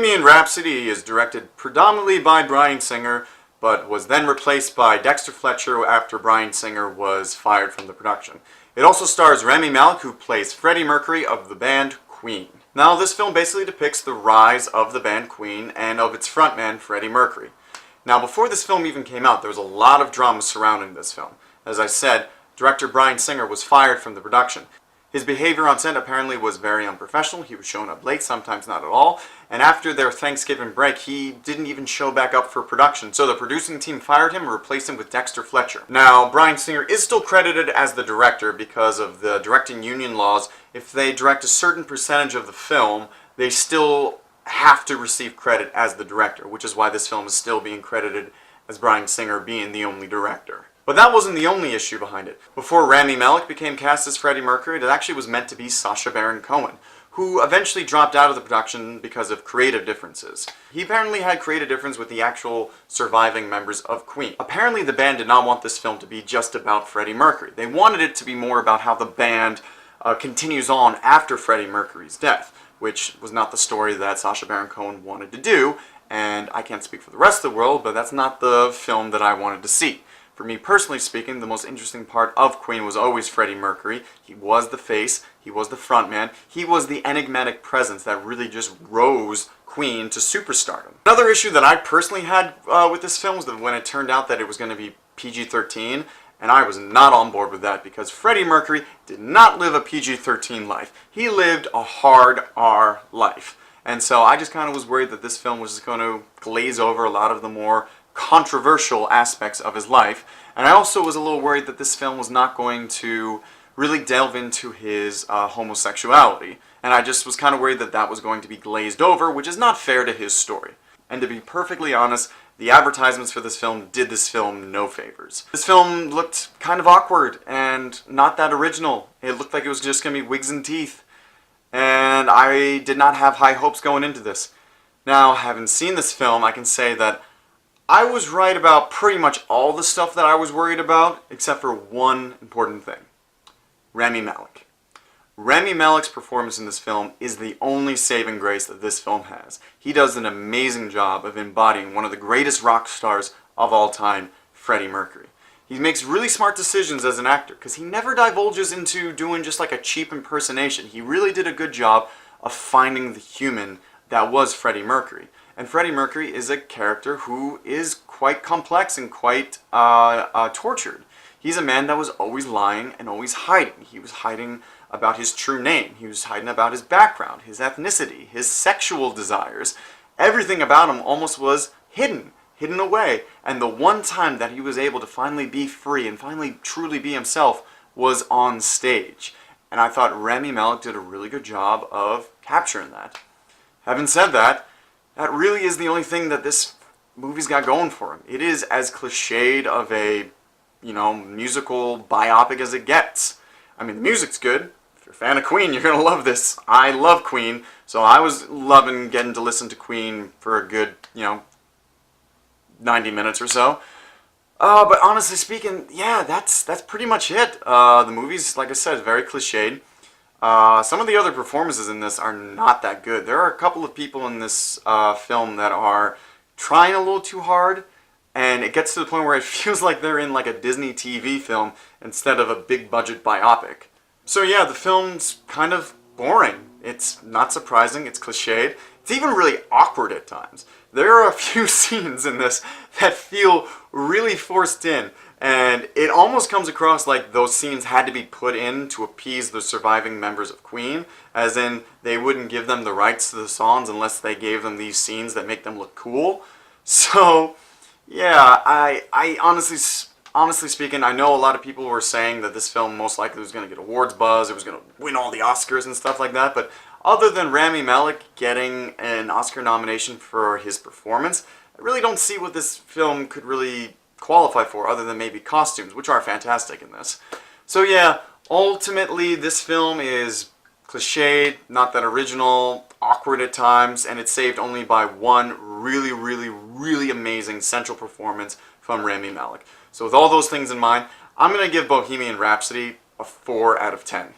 Bohemian Rhapsody is directed predominantly by Bryan Singer, but was then replaced by Dexter Fletcher after Bryan Singer was fired from the production. It also stars Rami Malek, who plays Freddie Mercury of the band Queen. Now, this film basically depicts the rise of the band Queen and of its frontman, Freddie Mercury. Now, before this film even came out, there was a lot of drama surrounding this film. As I said, director Bryan Singer was fired from the production. His behavior on set apparently was very unprofessional. He was showing up late, sometimes not at all, and after their Thanksgiving break, he didn't even show back up for production, so the producing team fired him and replaced him with Dexter Fletcher. Now, Bryan Singer is still credited as the director because of the directing union laws. If they direct a certain percentage of the film, they still have to receive credit as the director, which is why this film is still being credited as Bryan Singer being the only director. But that wasn't the only issue behind it. Before Rami Malek became cast as Freddie Mercury, it actually was meant to be Sacha Baron Cohen, who eventually dropped out of the production because of creative differences. He apparently had creative difference with the actual surviving members of Queen. Apparently the band did not want this film to be just about Freddie Mercury. They wanted it to be more about how the band continues on after Freddie Mercury's death, which was not the story that Sacha Baron Cohen wanted to do, and I can't speak for the rest of the world, but that's not the film that I wanted to see. For me personally speaking, the most interesting part of Queen was always Freddie Mercury. He was the face, he was the frontman, he was the enigmatic presence that really just rose Queen to superstardom. Another issue that I personally had with this film was that when it turned out that it was going to be PG-13, and I was not on board with that because Freddie Mercury did not live a PG-13 life. He lived a hard R life. And so I just kind of was worried that this film was just going to glaze over a lot of the more controversial aspects of his life, and I also was a little worried that this film was not going to really delve into his homosexuality, and I just was kind of worried that that was going to be glazed over, which is not fair to his story. And to be perfectly honest, the advertisements for this film did this film no favors. This film looked kind of awkward and not that original. It looked like it was just going to be wigs and teeth, and I did not have high hopes going into this. Now, having seen this film, I can say that I was right about pretty much all the stuff that I was worried about, except for one important thing. Rami Malek. Rami Malek's performance in this film is the only saving grace that this film has. He does an amazing job of embodying one of the greatest rock stars of all time, Freddie Mercury. He makes really smart decisions as an actor, because he never divulges into doing just like a cheap impersonation. He really did a good job of finding the human that was Freddie Mercury. And Freddie Mercury is a character who is quite complex and quite tortured. He's a man that was always lying and always hiding. He was hiding about his true name. He was hiding about his background, his ethnicity, his sexual desires. Everything about him almost was hidden away. And the one time that he was able to finally be free and finally truly be himself was on stage. And I thought Rami Malek did a really good job of capturing that. Having said that, that really is the only thing that this movie's got going for him. It is as cliched of a, musical biopic as it gets. I mean, the music's good. If you're a fan of Queen, you're going to love this. I love Queen, so I was loving getting to listen to Queen for a good, 90 minutes or so. But honestly speaking, yeah, that's pretty much it. The movie's, like I said, very cliched. Some of the other performances in this are not that good. There are a couple of people in this film that are trying a little too hard, and it gets to the point where it feels like they're in like a Disney TV film instead of a big budget biopic. So yeah, the film's kind of boring. It's not surprising, it's cliched. It's even really awkward at times. There are a few scenes in this that feel really forced in, and it almost comes across like those scenes had to be put in to appease the surviving members of Queen, as in they wouldn't give them the rights to the songs unless they gave them these scenes that make them look cool. So, yeah, I honestly speaking, I know a lot of people were saying that this film most likely was going to get awards buzz, it was going to win all the Oscars and stuff like that, but other than Rami Malek getting an Oscar nomination for his performance, I really don't see what this film could really qualify for other than maybe costumes, which are fantastic in this. So yeah, ultimately this film is cliched, not that original, awkward at times, and it's saved only by one really amazing central performance from Rami Malek. So with all those things in mind, I'm going to give Bohemian Rhapsody a 4 out of 10.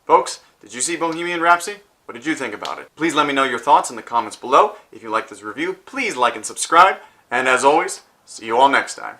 Folks, did you see Bohemian Rhapsody? What did you think about it? Please let me know your thoughts in the comments below. If you like this review, please like and subscribe. And as always, see you all next time.